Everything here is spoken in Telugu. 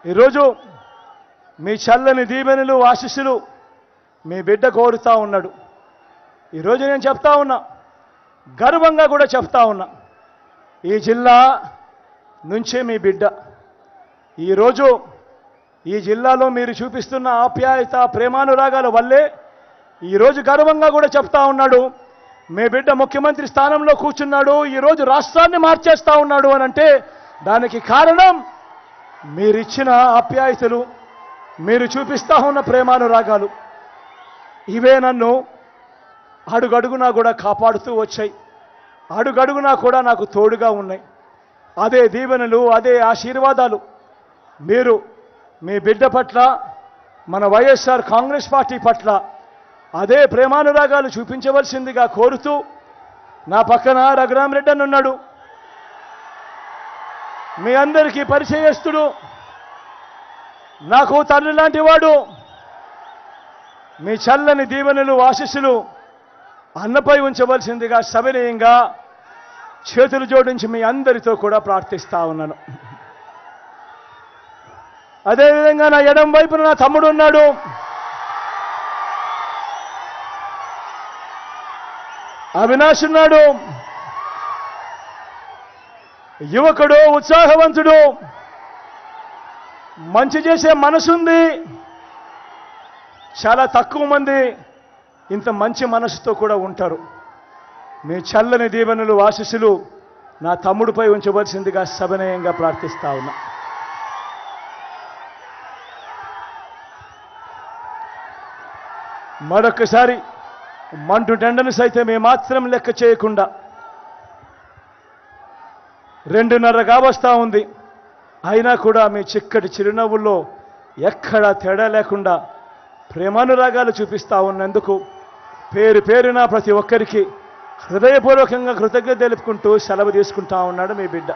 ఈరోజు మీ చల్లని దీవెనలు ఆశీస్సులు మీ బిడ్డ కోరుతా ఉన్నాడు. ఈరోజు నేను చెప్తా ఉన్నా, గర్వంగా కూడా చెప్తా ఉన్నా, ఈ జిల్లా నుంచే మీ బిడ్డ ఈరోజు ఈ జిల్లాలో మీరు చూపిస్తున్న ఆప్యాయత ప్రేమానురాగాల వల్లే ఈరోజు గర్వంగా కూడా చెప్తా ఉన్నాడు, మీ బిడ్డ ముఖ్యమంత్రి స్థానంలో కూర్చున్నాడు, ఈరోజు రాష్ట్రాన్ని మార్చేస్తా ఉన్నాడు అని అంటే దానికి కారణం మీరిచ్చిన ఆప్యాయతలు, మీరు చూపిస్తా ఉన్న ప్రేమానురాగాలు. ఇవే నన్ను అడుగడుగునా కూడా కాపాడుతూ వచ్చాయి, అడుగడుగునా కూడా నాకు తోడుగా ఉన్నాయి. అదే దీవెనలు, అదే ఆశీర్వాదాలు మీరు మీ బిడ్డ పట్ల, మన వైఎస్ఆర్ కాంగ్రెస్ పార్టీ పట్ల అదే ప్రేమానురాగాలు చూపించవలసిందిగా కోరుతూ, నా పక్కన రఘురామరెడ్డి అని ఉన్నాడు, మీ అందరికీ పరిచయస్తుడు, నాకు తండ్రి లాంటి వాడు. మీ చల్లని దీవెనలు ఆశీస్సులు అన్నపై ఉంచవలసిందిగా సవినయంగా చేతులు జోడించి మీ అందరితో కూడా ప్రార్థిస్తా ఉన్నాను. అదేవిధంగా నా ఎడం వైపున నా తమ్ముడు ఉన్నాడు, అవినాష్ ఉన్నాడు, యువకుడు, ఉత్సాహవంతుడు, మంచి చేసే మనసుంది. చాలా తక్కువ మంది ఇంత మంచి మనసుతో కూడా ఉంటారు. మీ చల్లని దీవెనలు ఆశీస్సులు నా తమ్ముడిపై ఉంచవలసిందిగా సవినయంగా ప్రార్థిస్తా ఉన్నా. మరొకసారి మంటు టెండను సైతం ఏమాత్రం లెక్క చేయకుండా 2:30 కావస్తా ఉంది, అయినా కూడా మీ చిక్కటి చిరునవ్వుల్లో ఎక్కడా తేడా లేకుండా ప్రేమానురాగాలు చూపిస్తా ఉన్నందుకు పేరు పేరున ప్రతి ఒక్కరికి హృదయపూర్వకంగా కృతజ్ఞత తెలుపుకుంటూ సెలవు తీసుకుంటా ఉన్నాడు మీ బిడ్డ.